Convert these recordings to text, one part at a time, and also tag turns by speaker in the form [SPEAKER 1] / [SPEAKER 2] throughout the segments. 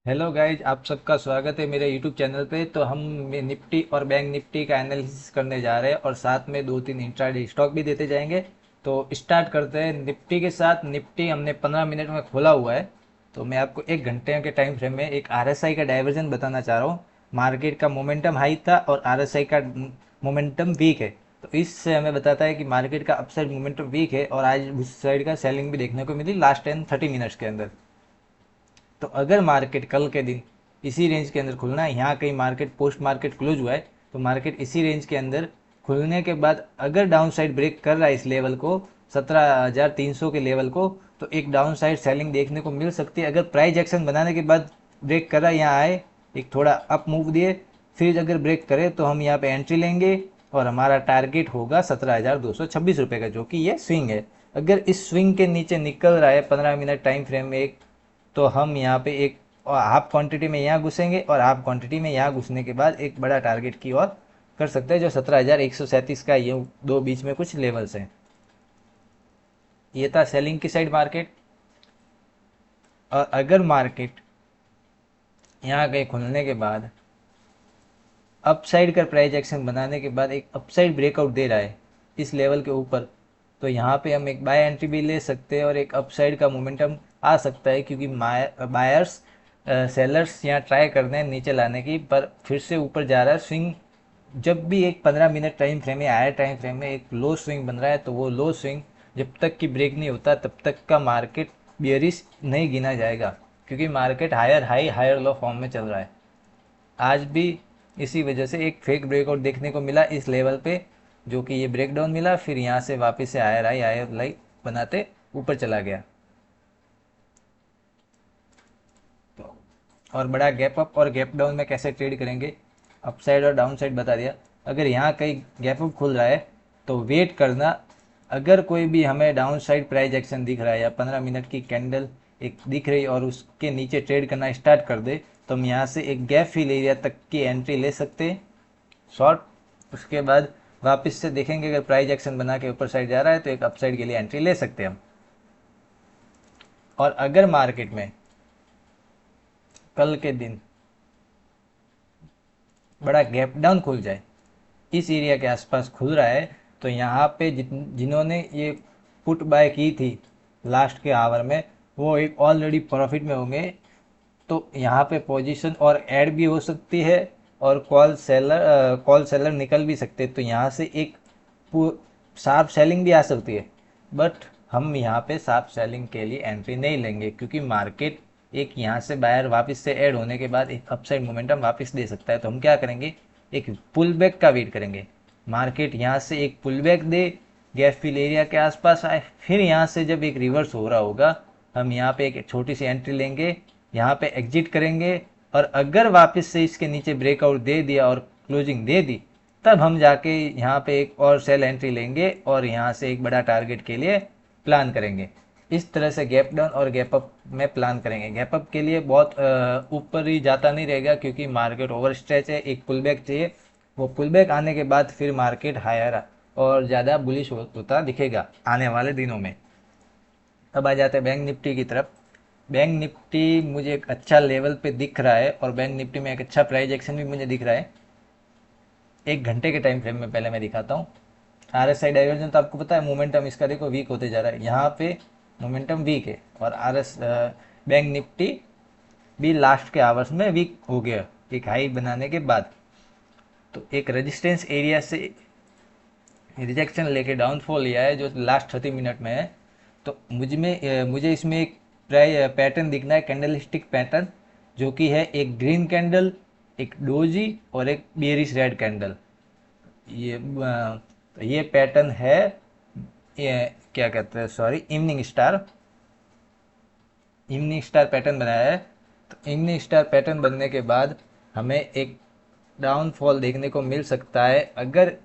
[SPEAKER 1] Hello guys, आप सबका स्वागत है मेरे यूट्यूब चैनल पे। तो हम निफ्टी और बैंक निफ्टी का एनालिसिस करने जा रहे हैं और साथ में दो तीन इंट्राडे स्टॉक भी देते जाएंगे। तो स्टार्ट करते हैं निफ्टी के साथ। निफ्टी हमने 15 मिनट में खोला हुआ है। तो मैं आपको एक घंटे के टाइम फ्रेम में एक आरएसआई का डाइवर्जन बताना चाह रहा हूँ। मार्केट का मोमेंटम हाई था और आरएसआई का मोमेंटम वीक है। तो इससे हमें बताता है कि मार्केट का अपसाइड मोमेंटम वीक है और आज उस साइड का सेलिंग भी देखने को मिली लास्ट 10-30 मिनट्स के अंदर। तो अगर मार्केट कल के दिन इसी रेंज के अंदर खुलना है, यहाँ कहीं मार्केट पोस्ट मार्केट क्लोज हुआ है, तो मार्केट इसी रेंज के अंदर खुलने के बाद अगर डाउन साइड ब्रेक कर रहा है इस लेवल को, 17,300 के लेवल को, तो एक डाउन साइड सेलिंग देखने को मिल सकती है। अगर प्राइस एक्शन बनाने के बाद ब्रेक कर रहा है, यहाँ आए एक थोड़ा अप मूव दिए, फिर अगर ब्रेक करे तो हम यहाँ पे एंट्री लेंगे और हमारा टारगेट होगा 17,226 रुपये का, जो कि ये स्विंग है। अगर इस स्विंग के नीचे निकल रहा है 15 मिनट टाइम फ्रेम में एक, तो हम यहाँ पे एक हाफ क्वांटिटी में यहाँ घुसेंगे और हाफ क्वांटिटी में यहाँ घुसने के बाद एक बड़ा टारगेट की ओर कर सकते हैं, जो 17,137 का, ये दो बीच में कुछ लेवल्स हैं। ये था सेलिंग की साइड मार्केट। और अगर मार्केट यहाँ कहीं खुलने के बाद अपसाइड का प्राइस एक्शन बनाने के बाद एक अपसाइड ब्रेकआउट दे रहा है इस लेवल के ऊपर, तो यहाँ पे हम एक बाय एंट्री भी ले सकते हैं और एक अपसाइड का मोमेंटम आ सकता है, क्योंकि बायर्स सेलर्स यहाँ ट्राई कर रहे हैं नीचे लाने की, पर फिर से ऊपर जा रहा है स्विंग। जब भी एक 15 मिनट टाइम फ्रेम में, हायर टाइम फ्रेम में एक लो स्विंग बन रहा है, तो वो लो स्विंग जब तक कि ब्रेक नहीं होता तब तक का मार्केट बियरिश नहीं गिना जाएगा, क्योंकि market higher high higher low form में चल रहा है। आज भी इसी वजह से एक फेक ब्रेकआउट देखने को मिला इस लेवल पे, जो कि ये ब्रेकडाउन मिला, फिर यहाँ से वापस से हायर लाई बनाते ऊपर चला गया। तो और बड़ा गैप अप और गैप डाउन में कैसे ट्रेड करेंगे, अपसाइड और डाउन साइड बता दिया। अगर यहाँ कहीं गैप अप खुल रहा है तो वेट करना। अगर कोई भी हमें डाउन साइड प्राइस एक्शन दिख रहा है या 15 मिनट की कैंडल एक दिख रही और उसके नीचे ट्रेड करना स्टार्ट कर दे, तो हम यहाँ से एक गैप फिल एरिया तक की एंट्री ले सकते हैं शॉर्ट। उसके बाद वापस से देखेंगे, अगर प्राइस एक्शन बना के ऊपर साइड जा रहा है तो एक अपसाइड के लिए एंट्री ले सकते हैं हम। और अगर मार्केट में कल के दिन बड़ा गैप डाउन खुल जाए, इस एरिया के आसपास खुल रहा है, तो यहाँ पे जिन्होंने ये पुट बाय की थी लास्ट के आवर में, वो एक ऑलरेडी प्रॉफिट में होंगे। तो यहाँ पे पोजीशन और ऐड भी हो सकती है और कॉल सेलर निकल भी सकते हैं, तो यहाँ से एक शार्प सेलिंग भी आ सकती है। बट हम यहाँ पे शार्प सेलिंग के लिए एंट्री नहीं लेंगे, क्योंकि मार्केट एक यहाँ से बायर वापस से ऐड होने के बाद एक अपसाइड मोमेंटम वापस दे सकता है। तो हम क्या करेंगे, एक पुल बैक का वेट करेंगे। मार्केट यहाँ से एक पुल बैक दे, गैप फिल एरिया के आसपास आए, फिर यहाँ से जब एक रिवर्स हो रहा होगा, हम यहाँ पे एक छोटी सी एंट्री लेंगे, यहाँ पे एग्जिट करेंगे। और अगर वापस से इसके नीचे ब्रेकआउट दे दिया और क्लोजिंग दे दी, तब हम जाके यहाँ पे एक और सेल एंट्री लेंगे और यहाँ से एक बड़ा टारगेट के लिए प्लान करेंगे। इस तरह से गैप डाउन और गैप अप में प्लान करेंगे। गैप अप के लिए बहुत ऊपर ही जाता नहीं रहेगा, क्योंकि मार्केट ओवर स्ट्रेच है, एक पुल बैक चाहिए। वो पुल बैक आने के बाद फिर मार्केट हायर और ज़्यादा बुलिश होता दिखेगा आने वाले दिनों में। अब आ जाते हैं बैंक निफ्टी की तरफ। बैंक निफ्टी मुझे एक अच्छा लेवल पे दिख रहा है और बैंक निफ्टी में एक अच्छा प्राइस एक्शन भी मुझे दिख रहा है। एक घंटे के टाइम फ्रेम में पहले मैं दिखाता हूँ। आरएसआई डाइवर्जन तो आपको पता है, मोमेंटम इसका देखो वीक होते जा रहा है, यहाँ पे मोमेंटम वीक है। और बैंक निफ्टी भी लास्ट के आवर्स में वीक हो गया एक हाई बनाने के बाद। तो एक रेजिस्टेंस एरिया से रिजेक्शन लेके डाउनफॉल लिया है जो लास्ट 30 मिनट में है। तो मुझे इसमें एक पैटर्न दिखना है, कैंडल स्टिक पैटर्न, जो कि है एक ग्रीन कैंडल, एक डोजी और एक बियरिश रेड कैंडल। ये पैटर्न है, ये क्या कहते हैं, सॉरी, इवनिंग स्टार पैटर्न बनाया है। तो इवनिंग स्टार पैटर्न बनने के बाद हमें एक डाउनफॉल देखने को मिल सकता है, अगर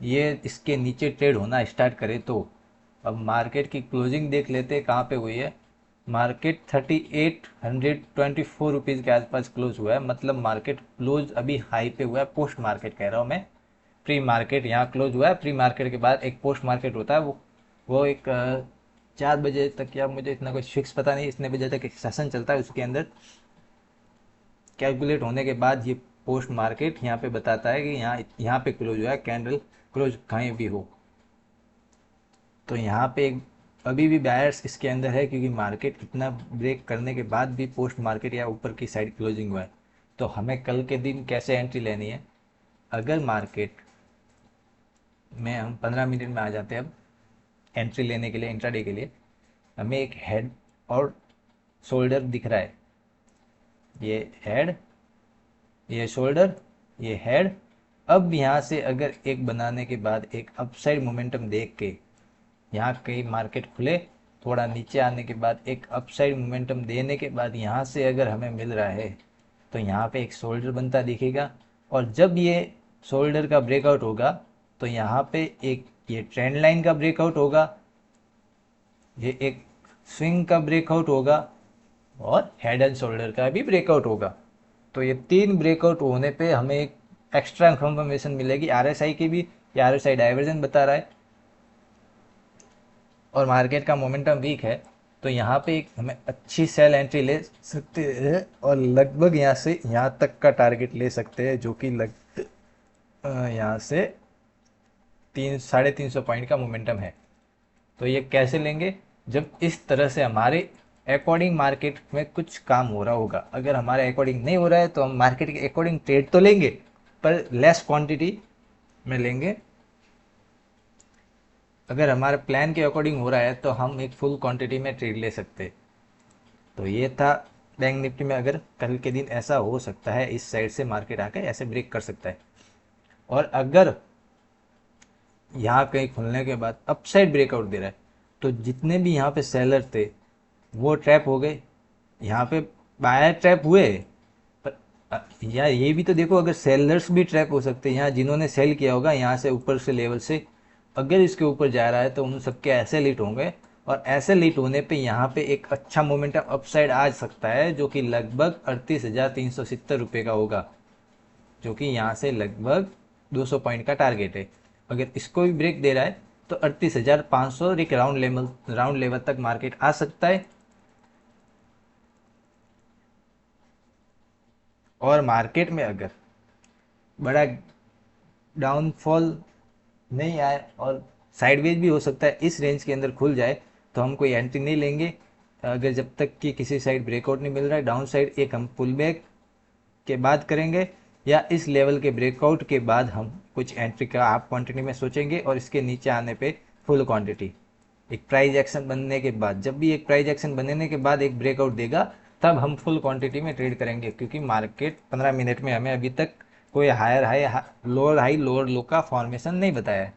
[SPEAKER 1] ये इसके नीचे ट्रेड होना स्टार्ट करे तो। अब मार्केट की क्लोजिंग देख लेते हैं कहाँ पे हुई है। मार्केट 3824 रुपीज़ के आसपास क्लोज हुआ है, मतलब मार्केट क्लोज अभी हाई पे हुआ है। पोस्ट मार्केट कह रहा हूँ मैं, प्री मार्केट यहाँ क्लोज हुआ है। प्री मार्केट के बाद एक पोस्ट मार्केट होता है, वो एक 4 बजे तक, या मुझे इतना कुछ फिक्स पता नहीं, इतने बजे तक एक सेशन चलता है उसके अंदर। कैलकुलेट होने के बाद ये पोस्ट मार्केट यहाँ पे बताता है कि यहाँ पे क्लोज हुआ है, कैंडल क्लोज कहीं भी हो। तो यहाँ पे अभी भी बायर्स इसके अंदर है, क्योंकि मार्केट इतना ब्रेक करने के बाद भी पोस्ट मार्केट या ऊपर की साइड क्लोजिंग हुआ है। तो हमें कल के दिन कैसे एंट्री लेनी है, अगर मार्केट में हम 15 मिनट में आ जाते हैं अब एंट्री लेने के लिए, इंट्राडे के लिए हमें एक हेड और शोल्डर दिख रहा है, ये हेड, ये शोल्डर, ये हेड। अब यहाँ से अगर एक बनाने के बाद एक अपसाइड मोमेंटम देख के यहाँ कहीं मार्केट खुले, थोड़ा नीचे आने के बाद एक अपसाइड मोमेंटम देने के बाद यहाँ से अगर हमें मिल रहा है तो यहाँ पे एक शोल्डर बनता दिखेगा। और जब ये शोल्डर का ब्रेकआउट होगा तो यहाँ पे एक ये ट्रेंड लाइन का ब्रेकआउट होगा, ये एक स्विंग का ब्रेकआउट होगा और हेड एंड शोल्डर का भी ब्रेकआउट होगा। तो ये तीन ब्रेकआउट होने पे हमें एक एक्स्ट्रा इन्फॉर्मेशन मिलेगी आरएसआई की भी। ये आरएसआई डाइवर्जन बता रहा है और मार्केट का मोमेंटम वीक है, तो यहाँ पे एक हमें अच्छी सेल एंट्री ले सकते हैं और लगभग यहाँ से यहाँ तक का टारगेट ले सकते हैं, जो कि यहाँ से 300-350 पॉइंट का मोमेंटम है। तो ये कैसे लेंगे, जब इस तरह से हमारे अकॉर्डिंग मार्केट में कुछ काम हो रहा होगा। अगर हमारे अकॉर्डिंग नहीं हो रहा है तो हम मार्केट के अकॉर्डिंग ट्रेड तो लेंगे, पर लेस क्वांटिटी में लेंगे। अगर हमारे प्लान के अकॉर्डिंग हो रहा है तो हम एक फुल क्वांटिटी में ट्रेड ले सकते। तो ये था बैंक निफ्टी में, अगर कल के दिन ऐसा हो सकता है, इस साइड से मार्केट आकर ऐसे ब्रेक कर सकता है। और अगर यहाँ कहीं खुलने के बाद अपसाइड ब्रेकआउट दे रहा है तो जितने भी यहाँ पे सेलर थे वो ट्रैप हो गए, यहाँ पे बायर ट्रैप हुए। पर यार ये भी तो देखो, अगर सेलर्स भी ट्रैप हो सकते हैं। यहाँ जिन्होंने सेल किया होगा यहाँ से ऊपर से लेवल से अगर इसके ऊपर जा रहा है तो उन सबके ऐसे लीट होंगे, और ऐसे लीट होने पे यहाँ पे एक अच्छा मोमेंटम अपसाइड आ सकता है, जो कि लगभग 38,370 रुपये का होगा, जो कि यहाँ से लगभग 200 पॉइंट का टारगेट है। अगर इसको भी ब्रेक दे रहा है तो 38,500 एक राउंड लेवल तक मार्केट आ सकता है। और मार्केट में अगर बड़ा डाउनफॉल नहीं आए और साइडवेज भी हो सकता है, इस रेंज के अंदर खुल जाए तो हम कोई एंट्री नहीं लेंगे। अगर जब तक कि किसी साइड ब्रेकआउट नहीं मिल रहा है, डाउन साइड एक हम पुल बैक के बाद करेंगे, या इस लेवल के ब्रेकआउट के बाद हम कुछ एंट्री का हाफ क्वांटिटी में सोचेंगे, और इसके नीचे आने पे फुल क्वांटिटी। एक प्राइस एक्शन बनने के बाद, जब भी एक प्राइस एक्शन बनने के बाद एक ब्रेकआउट देगा तब हम फुल क्वांटिटी में ट्रेड करेंगे, क्योंकि मार्केट 15 मिनट में हमें अभी तक कोई हायर हाई लोअर लो का फॉर्मेशन नहीं बताया है।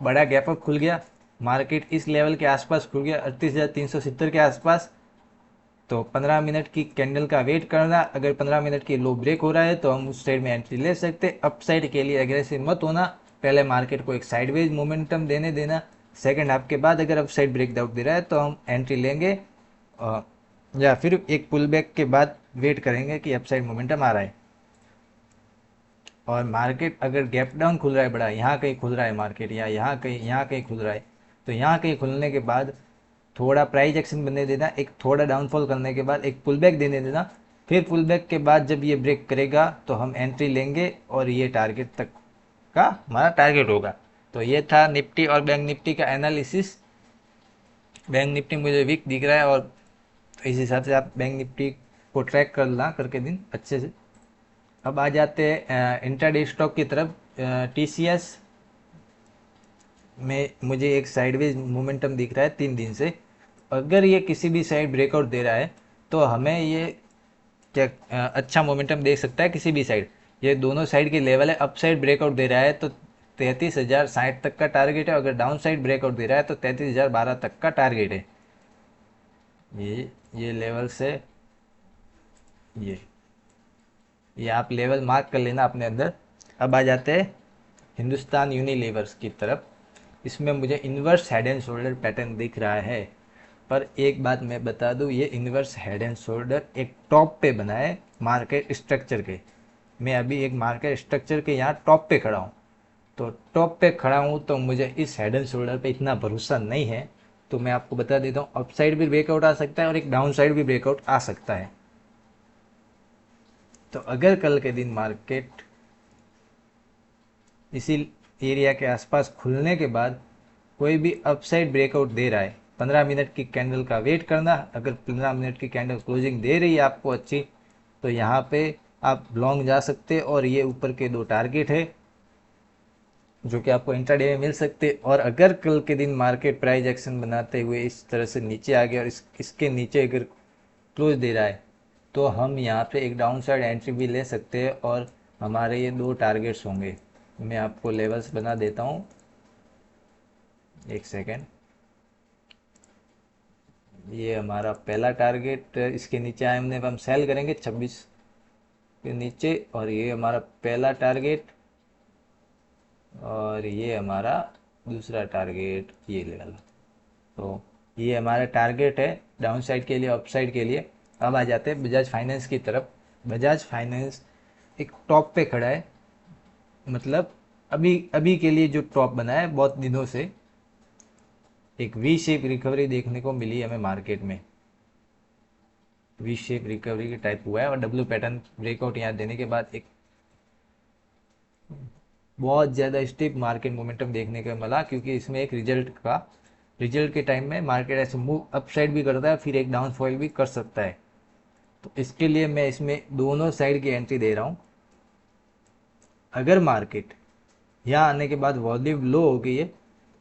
[SPEAKER 1] बड़ा गैप अप खुल गया, मार्केट इस लेवल के आसपास खुल गया 38,370 के आसपास, तो 15 मिनट की कैंडल का वेट करना। अगर 15 मिनट की लो ब्रेक हो रहा है तो हम उस साइड में एंट्री ले सकते। अप साइड के लिए एग्रेसिव मत होना, पहले मार्केट को एक साइडवेज मोमेंटम देने देना, सेकंड हाफ के बाद अगर अप साइड ब्रेकआउट दे रहा है तो हम एंट्री लेंगे, या फिर एक पुल बैक के बाद वेट करेंगे कि अप साइड मोमेंटम आ रहा है। और मार्केट अगर गैप डाउन खुल रहा है बड़ा, यहाँ कहीं खुल रहा है मार्केट, या यहाँ कहीं खुल रहा है, तो यहाँ कहीं खुलने के बाद थोड़ा प्राइस एक्शन बनने देना, एक थोड़ा डाउनफॉल करने के बाद एक पुल बैक देने देना, फिर पुल बैक के बाद जब ये ब्रेक करेगा तो हम एंट्री लेंगे और ये टारगेट तक का हमारा टारगेट होगा। तो ये था निफ्टी और बैंक निफ्टी का एनालिसिस। बैंक निफ्टी मुझे वीक दिख रहा है, और इस हिसाब से आप बैंक निफ्टी को ट्रैक कर ला करके दिन अच्छे से। अब आ जाते हैं इंट्राडे स्टॉक की तरफ। टीसीएस में मुझे एक साइडवेज मोमेंटम दिख रहा है 3 दिन से। अगर ये किसी भी साइड ब्रेकआउट दे रहा है तो हमें ये क्या अच्छा मोमेंटम दे सकता है किसी भी साइड। ये दोनों साइड के लेवल है। अप साइड ब्रेकआउट दे रहा है तो 33,060 तक का टारगेट है, अगर डाउन साइड ब्रेकआउट दे रहा है तो 33,012 तक का टारगेट है। ये लेवल से ये ये आप लेवल मार्क कर लेना अपने अंदर। अब आ जाते हैं हिंदुस्तान यूनिलीवर्स की तरफ। इसमें मुझे inverse head and shoulder pattern दिख रहा है, पर एक बात मैं बता दूं, ये इन्वर्स हेड एंड शोल्डर एक टॉप पे बना है मार्केट स्ट्रक्चर के। मैं अभी एक मार्केट स्ट्रक्चर के यहाँ टॉप पे खड़ा हूँ, तो टॉप पे खड़ा हूँ तो मुझे इस हेड एंड शोल्डर पे इतना भरोसा नहीं है। तो मैं आपको बता देता हूँ, अप साइड भी ब्रेकआउट आ सकता है और एक डाउन साइड भी ब्रेकआउट आ सकता है। तो अगर कल के दिन मार्केट इसी एरिया के आसपास खुलने के बाद कोई भी अपसाइड ब्रेकआउट दे रहा है, 15 मिनट की कैंडल का वेट करना। अगर 15 मिनट की कैंडल क्लोजिंग दे रही है आपको अच्छी, तो यहाँ पे आप लॉन्ग जा सकते। और ये ऊपर के 2 टारगेट है जो कि आपको इंट्राडे में मिल सकते। और अगर कल के दिन मार्केट प्राइस एक्शन बनाते हुए इस तरह से नीचे आ गया और इसके नीचे अगर क्लोज दे रहा है, तो हम यहाँ पे एक डाउन साइड एंट्री भी ले सकते हैं और हमारे ये 2 टारगेट्स होंगे। मैं आपको लेवल्स बना देता हूँ, एक सेकेंड। ये हमारा पहला टारगेट, इसके नीचे आए हमने, हम सेल करेंगे 26 के नीचे। और ये हमारा पहला टारगेट, और ये हमारा दूसरा टारगेट, ये लेवल। तो ये हमारा टारगेट है डाउन साइड के लिए, अप साइड के लिए। अब आ जाते हैं बजाज फाइनेंस की तरफ। बजाज फाइनेंस एक टॉप पे खड़ा है, मतलब अभी अभी के लिए जो टॉप बना है, बहुत दिनों से एक वी शेप रिकवरी देखने को मिली हमें मार्केट में। वी शेप रिकवरी के टाइप हुआ है और डब्ल्यू पैटर्न ब्रेकआउट यहाँ देने के बाद एक बहुत ज़्यादा स्टिप मार्केट मोमेंटम देखने को मिला, क्योंकि इसमें एक रिजल्ट के टाइम में मार्केट ऐसे मूव अपसाइड भी करता है, फिर एक डाउनफॉल भी कर सकता है। तो इसके लिए मैं इसमें दोनों साइड की एंट्री दे रहा हूँ। अगर मार्केट यहाँ आने के बाद वॉल्यूम लो हो गई है,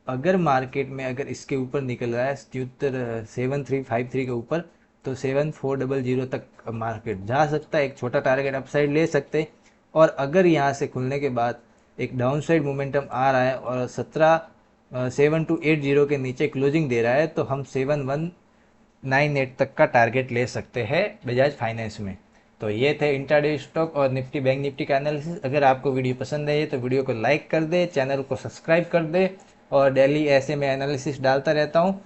[SPEAKER 1] अगर मार्केट में अगर इसके ऊपर निकल रहा है 7353 के ऊपर, तो 7400 तक मार्केट जा सकता है, एक छोटा टारगेट अपसाइड ले सकते हैं। और अगर यहाँ से खुलने के बाद एक डाउन साइड मोमेंटम आ रहा है और 7280 के नीचे क्लोजिंग दे रहा है, तो हम 7198 तक का टारगेट ले सकते हैं बजाज फाइनेंस में। तो ये थे इंट्राडे स्टॉक और निफ्टी बैंक निफ्टी का एनालिसिस। अगर आपको वीडियो पसंद है तो वीडियो को लाइक कर दे, चैनल को सब्सक्राइब कर दे, और डेली ऐसे मैं एनालिसिस डालता रहता हूँ,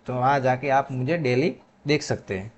[SPEAKER 1] तो वहाँ जाके आप मुझे डेली देख सकते हैं।